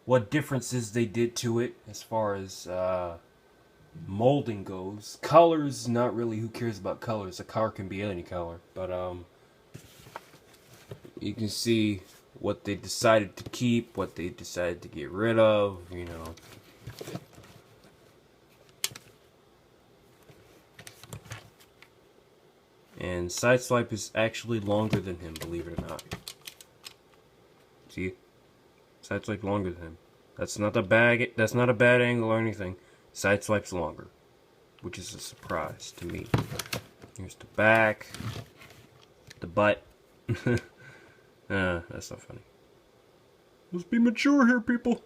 what differences they did to it as far as molding goes. Colors, not really. Who cares about colors? A car can be any color, but you can see what they decided to keep, what they decided to get rid of. You know. And Sideswipe is actually longer than him, believe it or not. See? Sideswipe longer than him. That's not a bad angle or anything. Sideswipe's longer, which is a surprise to me. Here's the back, the butt. That's not funny. Let's be mature here, people.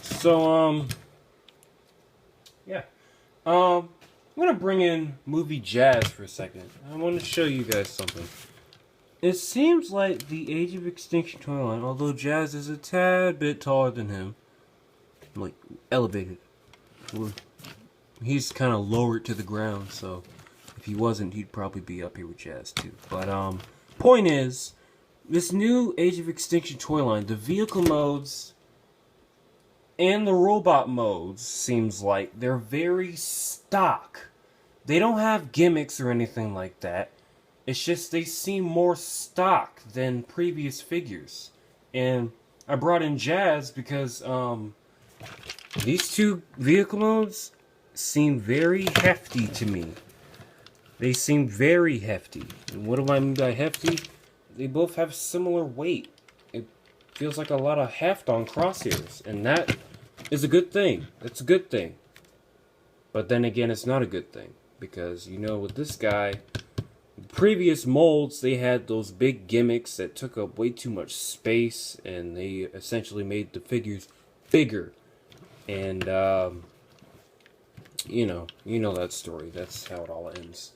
So, yeah. I'm gonna bring in movie Jazz for a second. I want to show you guys something. It seems like the Age of Extinction toyline, although Jazz is a tad bit taller than him, like elevated. He's kind of lowered to the ground, so if he wasn't, he'd probably be up here with Jazz too. But point is, this new Age of Extinction toyline, the vehicle modes and the robot modes, seems like they're very stock. They don't have gimmicks or anything like that. It's just they seem more stock than previous figures. And I brought in Jazz because these two vehicle modes seem very hefty to me. They seem very hefty. And what do I mean by hefty? They both have similar weight. It feels like a lot of heft on Crosshairs, and that is a good thing. It's a good thing. But then again, it's not a good thing. Because, you know, with this guy, previous molds, they had those big gimmicks that took up way too much space, and they essentially made the figures bigger. And, you know that story. That's how it all ends.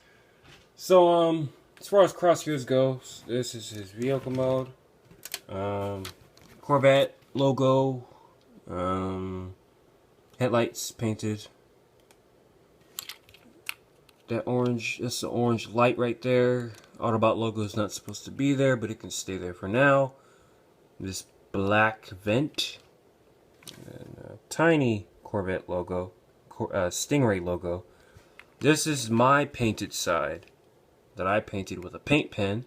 So, as far as Crosshairs goes, this is his vehicle mode. Corvette logo. Headlights painted. That orange, that's the orange light right there. Autobot logo is not supposed to be there, but it can stay there for now. This black vent. And a tiny Corvette logo. Stingray logo. This is my painted side that I painted with a paint pen.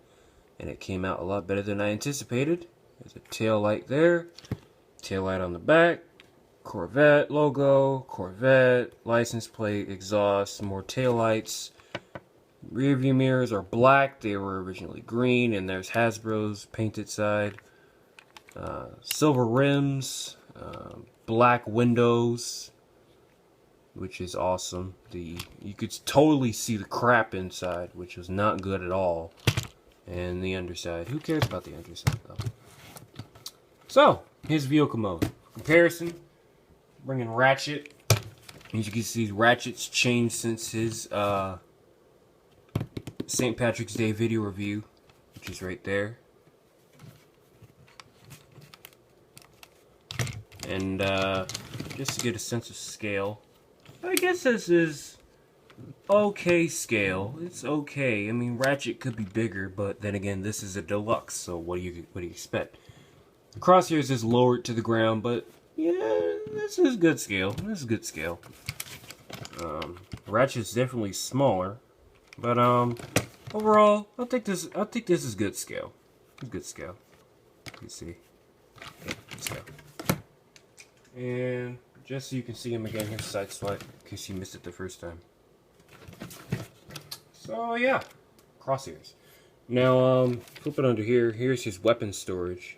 And it came out a lot better than I anticipated. There's a tail light there. Tail light on the back. Corvette logo, Corvette, license plate, exhaust, more taillights. Rear view mirrors are black. They were originally green. And there's Hasbro's painted side. Silver rims, black windows, which is awesome. You could totally see the crap inside, which was not good at all. And the underside. Who cares about the underside, though? So, here's vehicle mode. Comparison. Bringing Ratchet. As you can see, Ratchet's changed since his St. Patrick's Day video review, which is right there. And just to get a sense of scale, I guess this is okay scale. It's okay. I mean, Ratchet could be bigger, but then again, this is a deluxe, so what do you expect? Crosshairs is lowered to the ground, but yeah, this is good scale. This is good scale. Ratchet's definitely smaller, but overall, I think this is good scale. Good scale. You see, good scale. And just so you can see him again, here's Sideswipe, in case you missed it the first time. So yeah, Crosshairs. Now flip it under here. Here's his weapon storage.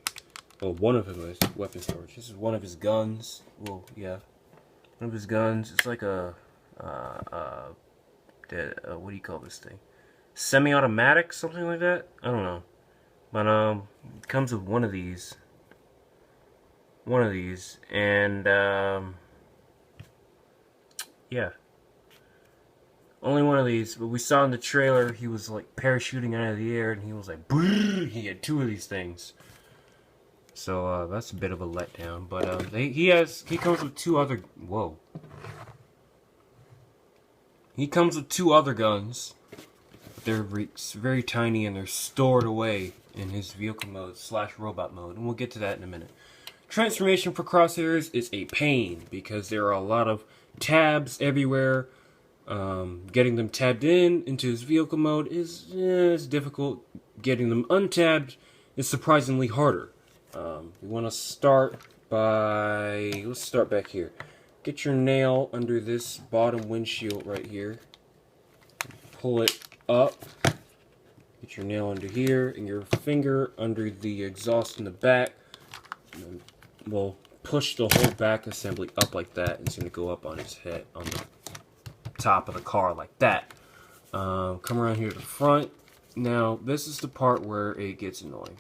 Well, one of his weapon storage. This is one of his guns. Well, yeah, one of his guns. It's like a what do you call this thing? Semi-automatic, something like that. I don't know, but it comes with one of these. And yeah, only one of these. But we saw in the trailer he was like parachuting out of the air, and he was like, he had two of these things. So that's a bit of a letdown. But he comes with two other. Whoa. He comes with two other guns. They're very tiny, and they're stored away in his vehicle mode / robot mode, and we'll get to that in a minute. Transformation for Crosshairs is a pain because there are a lot of tabs everywhere. Getting them tabbed into his vehicle mode is difficult. Getting them untabbed is surprisingly harder. You want to start by, let's start back here. Get your nail under this bottom windshield right here. Pull it up. Get your nail under here and your finger under the exhaust in the back. And we'll push the whole back assembly up like that. It's going to go up on his head, on the top of the car like that. Come around here to the front. Now, this is the part where it gets annoying.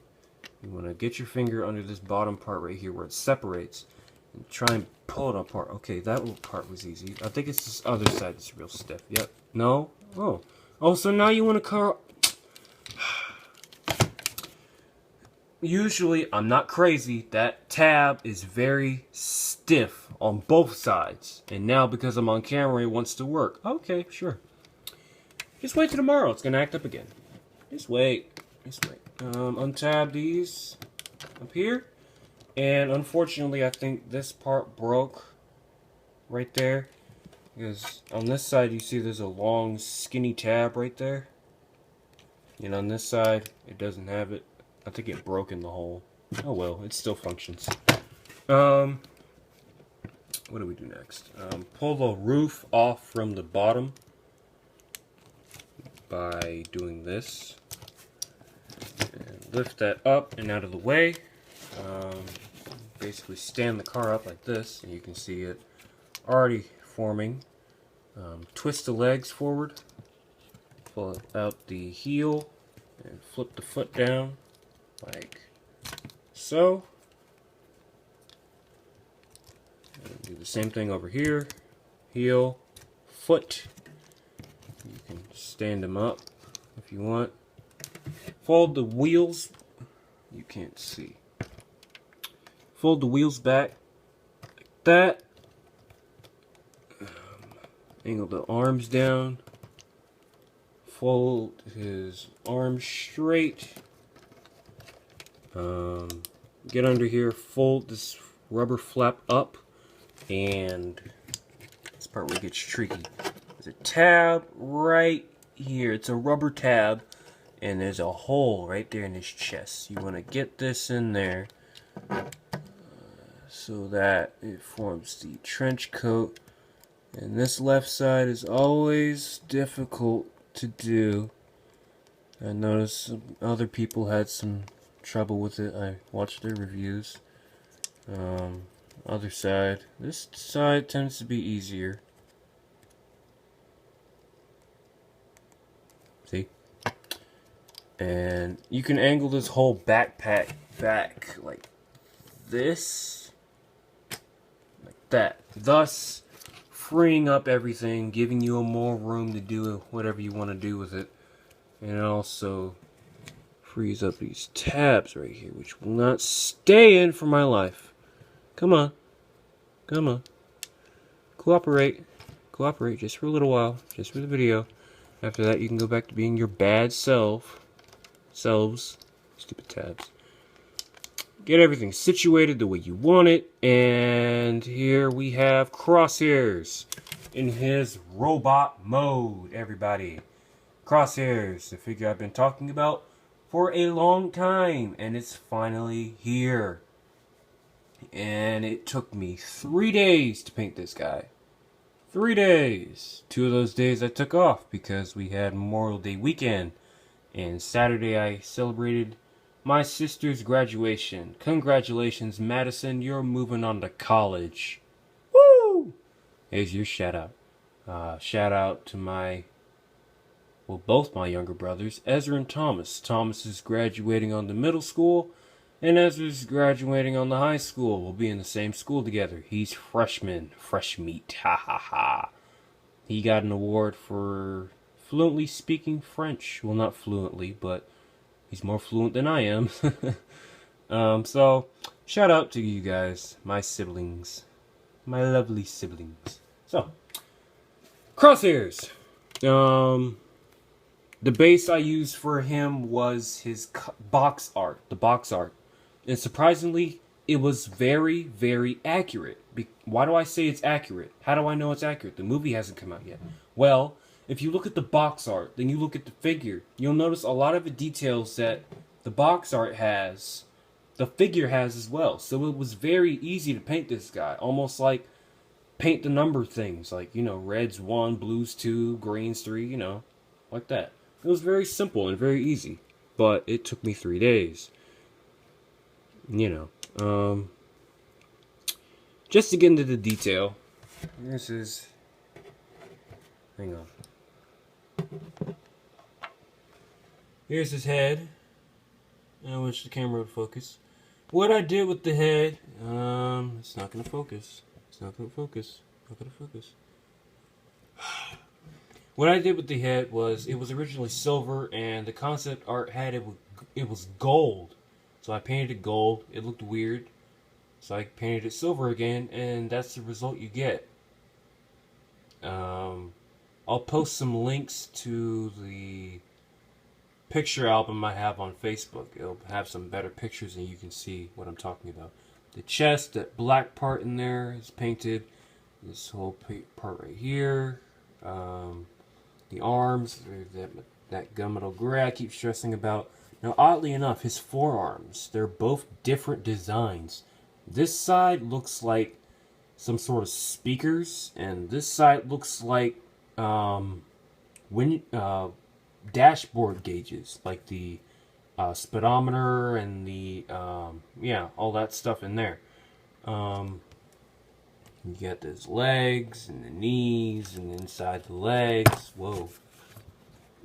You want to get your finger under this bottom part right here where it separates and try and pull it apart. Okay, that little part was easy. I think it's this other side that's real stiff. Yep. No? Oh, so now you want to car... Usually, I'm not crazy, that tab is very stiff on both sides. And now, because I'm on camera, it wants to work. Okay, sure. Just wait till tomorrow, it's going to act up again. Just wait. Just wait. Untab these up here. And unfortunately, I think this part broke right there. Because on this side, you see there's a long, skinny tab right there. And on this side, it doesn't have it. I think it broke in the hole. Oh well, it still functions. What do we do next? Pull the roof off from the bottom by doing this. And lift that up and out of the way. Basically stand the car up like this, and you can see it already forming. Twist the legs forward. Pull out the heel and flip the foot down. Like so. And do the same thing over here. Heel, foot. You can stand them up if you want. Fold the wheels. You can't see. Fold the wheels back like that. Angle the arms down. Fold his arms straight. Get under here, fold this rubber flap up, and this part where it gets tricky. There's a tab right here. It's a rubber tab, and there's a hole right there in his chest. You want to get this in there so that it forms the trench coat. And this left side is always difficult to do. I noticed some other people had some trouble with it. I watched their reviews. Other side. This side tends to be easier. See? And you can angle this whole backpack back like this. Like that. Thus freeing up everything, giving you more room to do whatever you want to do with it. And it also frees up these tabs right here, which will not stay in for my life. Come on. Come on. Cooperate. Cooperate just for a little while. Just for the video. After that, you can go back to being your bad selves. Stupid tabs. Get everything situated the way you want it. And here we have Crosshairs in his robot mode, everybody. Crosshairs, the figure I've been talking about for a long time, and it's finally here. And it took me 3 days to paint this guy. 3 days. 2 of those days I took off because we had Memorial Day weekend, and Saturday I celebrated my sister's graduation. Congratulations, Madison, you're moving on to college. Woo! Here's your shout out. Shout out to both my younger brothers, Ezra and Thomas. Thomas is graduating on the middle school, and Ezra's graduating on the high school. We'll be in the same school together. He's freshman. Fresh meat. Ha ha ha. He got an award for fluently speaking French. Well, not fluently, but he's more fluent than I am. So, shout out to you guys, my siblings. My lovely siblings. So, Crosshairs. The base I used for him was his box art, the box art. And surprisingly, it was very, very accurate. Why do I say it's accurate? How do I know it's accurate? The movie hasn't come out yet. Well, if you look at the box art, then you look at the figure, you'll notice a lot of the details that the box art has, the figure has as well. So it was very easy to paint this guy. Almost like paint the number things. Like, you know, reds 1, blues 2, greens 3, you know, like that. It was very simple and very easy. But it took me 3 days. You know, just to get into the detail, this is, hang on. Here's his head. I wish the camera would focus. What I did with the head, it's not going to focus. It's not going to focus. Not going to focus. What I did with the head was, it was originally silver, and the concept art had it was gold. So I painted it gold. It looked weird. So I painted it silver again, and that's the result you get. I'll post some links to the picture album I have on Facebook. It'll have some better pictures and you can see what I'm talking about. The chest, that black part in there is painted. This whole part right here. The arms, that gunmetal gray I keep stressing about. Now, oddly enough, his forearms, they're both different designs. This side looks like some sort of speakers, and this side looks like dashboard gauges, like the speedometer and the yeah, all that stuff in there. You got those legs and the knees and inside the legs. Whoa.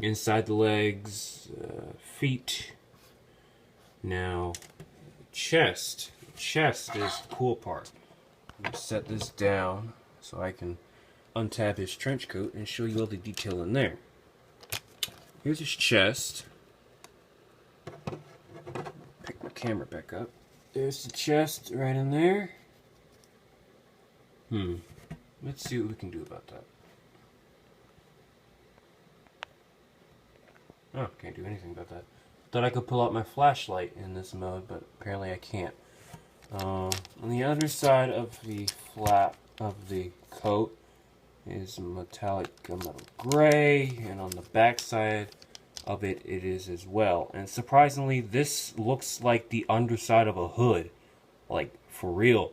Inside the legs, feet. Now, chest. The chest is the cool part. I'm going to set this down so I can untab his trench coat and show you all the detail in there. Here's his chest. Pick my camera back up. There's the chest right in there. Let's see what we can do about that. Oh, can't do anything about that. Thought I could pull out my flashlight in this mode, but apparently I can't. On the other side of the flap of the coat is metallic gunmetal gray, and on the back side of it, it is as well. And surprisingly, this looks like the underside of a hood. Like, for real.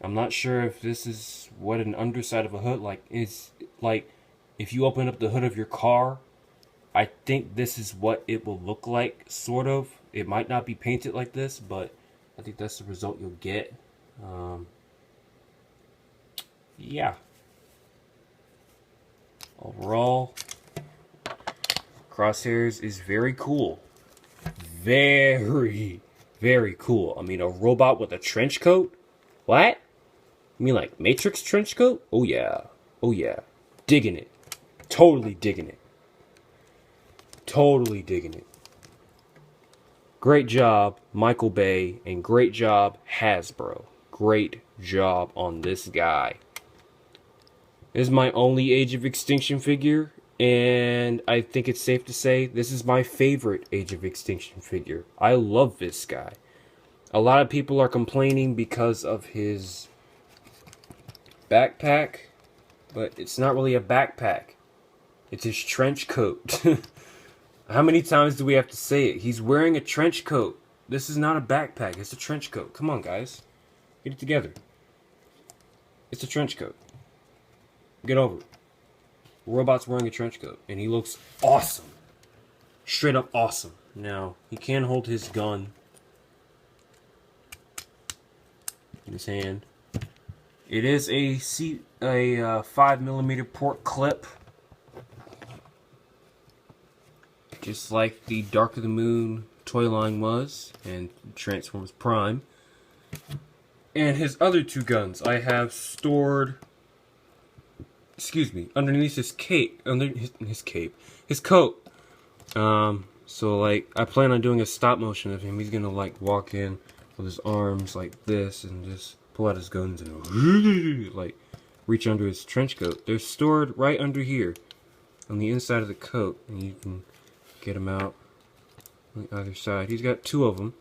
I'm not sure if this is what an underside of a hood is. Like, if you open up the hood of your car, I think this is what it will look like, sort of. It might not be painted like this, but I think that's the result you'll get. Yeah. Overall, Crosshairs is very cool. Very, very cool. I mean, a robot with a trench coat? What? You mean like Matrix trench coat? Oh yeah. Oh yeah. Digging it. Totally digging it. Totally digging it. Great job, Michael Bay, and great job, Hasbro. Great job on this guy. This is my only Age of Extinction figure, and I think it's safe to say this is my favorite Age of Extinction figure. I love this guy. A lot of people are complaining because of his backpack, but it's not really a backpack. It's his trench coat. How many times do we have to say it? He's wearing a trench coat. This is not a backpack. It's a trench coat. Come on, guys. Get it together. It's a trench coat. Get over it. Robot's wearing a trench coat, and he looks awesome. Straight up awesome. Now, he can hold his gun in his hand. It is a 5mm port clip. Just like the Dark of the Moon toy line was, and Transformers Prime. And his other two guns I have stored, underneath his cape, his coat. So like, I plan on doing a stop motion of him. He's gonna like walk in with his arms like this and just pull out his guns and like reach under his trench coat. They're stored right under here on the inside of the coat, and you can get him out on the other side. He's got two of them.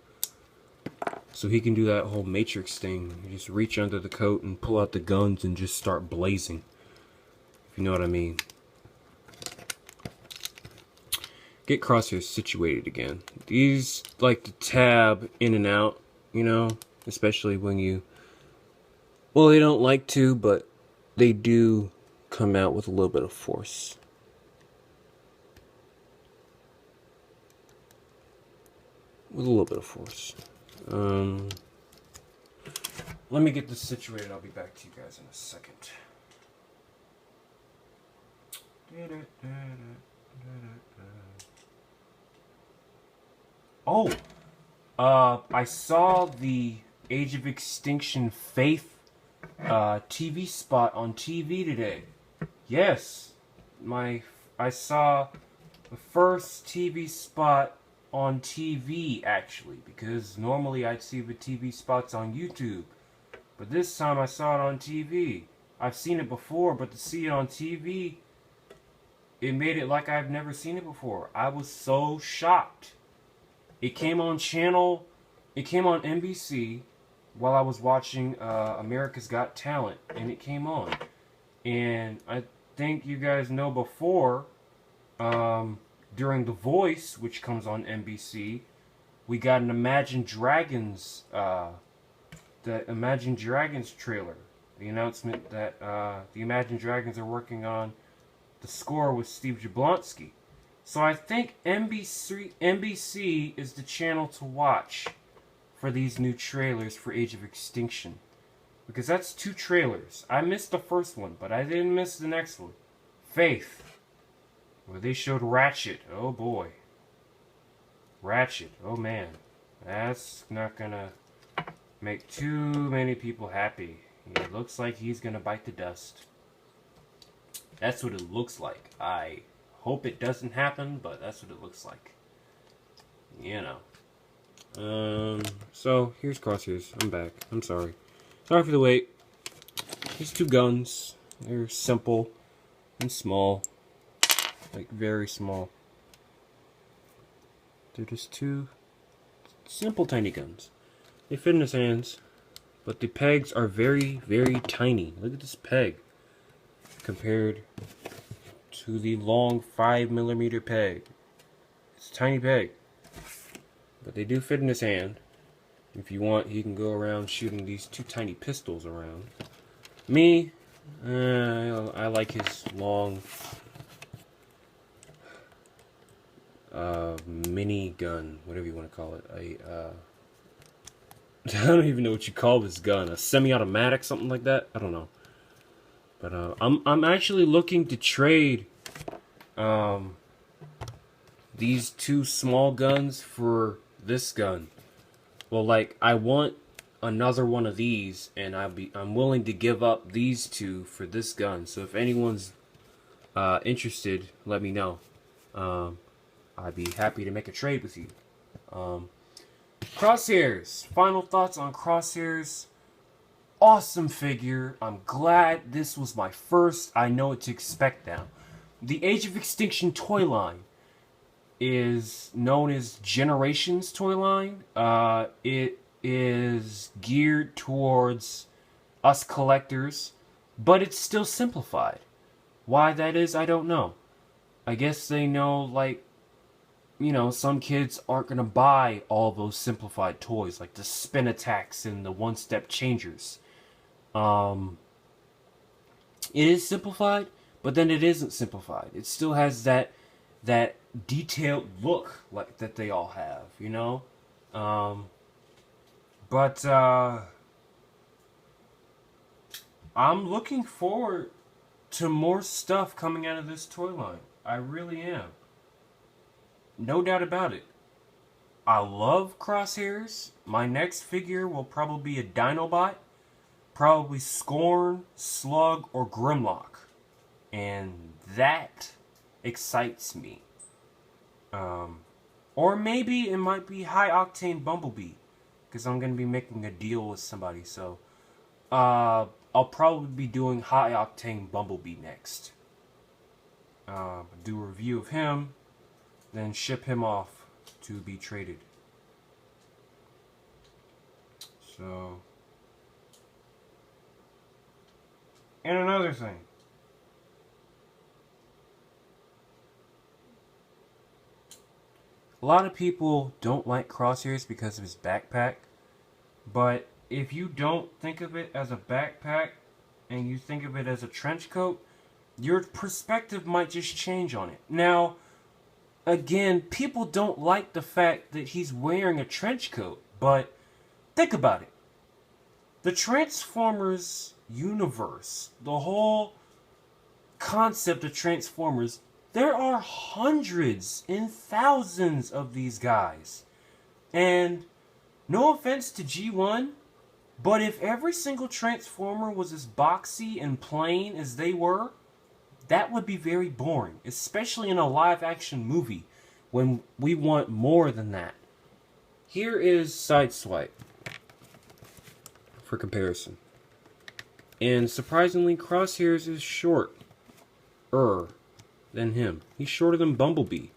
So he can do that whole Matrix thing. You just reach under the coat and pull out the guns and just start blazing. If you know what I mean. Get Crosshairs situated again. These like to tab in and out, you know, especially when you... Well, they don't like to, but they do come out with a little bit of force. With a little bit of force. Let me get this situated. I'll be back to you guys in a second. Oh! I saw the Age of Extinction Faith TV spot on TV today. Yes! I saw the first TV spot on TV, actually, because normally I'd see the TV spots on YouTube, but this time I saw it on TV. I've seen it before, but to see it on TV, it made it like I've never seen it before. I was so shocked. It came on NBC while I was watching America's Got Talent, and it came on. And I think you guys know before, during The Voice, which comes on NBC, we got an Imagine Dragons, the Imagine Dragons trailer. The announcement that the Imagine Dragons are working on the score with Steve Jablonsky. So I think NBC is the channel to watch for these new trailers for Age of Extinction. Because that's 2 trailers. I missed the first one, but I didn't miss the next one. Faith. Where they showed Ratchet. Oh boy. Ratchet. Oh man. That's not gonna make too many people happy. It looks like he's gonna bite the dust. That's what it looks like. I hope it doesn't happen, but that's what it looks like. You know. So, here's Crosshairs. I'm back. I'm sorry. Sorry for the wait. These 2 guns. They're simple and small. Like, very small. They're just 2 simple, tiny guns. They fit in his hands, but the pegs are very, very tiny. Look at this peg compared to the long 5mm peg. It's a tiny peg, but they do fit in his hand. If you want, he can go around shooting these 2 tiny pistols around. Me, I like his long mini gun, whatever you want to call it. I don't even know what you call this gun. A semi-automatic, something like that. I don't know. But I'm actually looking to trade these 2 small guns for this gun. Well, like, I want another one of these, and I'm willing to give up these 2 for this gun. So if anyone's interested, let me know. I'd be happy to make a trade with you. Crosshairs. Final thoughts on Crosshairs. Awesome figure. I'm glad this was my first. I know what to expect now. The Age of Extinction toy line is known as Generations toy line. It is geared towards us collectors, but it's still simplified. Why that is, I don't know. I guess they know, like, you know, some kids aren't going to buy all those simplified toys, like the spin attacks and the one-step changers. It is simplified, but then it isn't simplified. It still has that detailed look like that they all have, you know? But I'm looking forward to more stuff coming out of this toy line. I really am. No doubt about it. I love Crosshairs. My next figure will probably be a Dinobot. Probably Scorn, Slug, or Grimlock. And that excites me. Or maybe it might be High Octane Bumblebee. Because I'm going to be making a deal with somebody. So, I'll probably be doing High Octane Bumblebee next. Do a review of him. Then ship him off to be traded. So, and another thing. A lot of people don't like Crosshairs because of his backpack, but if you don't think of it as a backpack and you think of it as a trench coat, your perspective might just change on it. Now, again, people don't like the fact that he's wearing a trench coat, but think about it. The Transformers universe, the whole concept of Transformers, there are hundreds and thousands of these guys. And no offense to G1, but if every single Transformer was as boxy and plain as they were, that would be very boring, especially in a live-action movie when we want more than that. Here is Sideswipe for comparison. And surprisingly, Crosshairs is shorter than him. He's shorter than Bumblebee.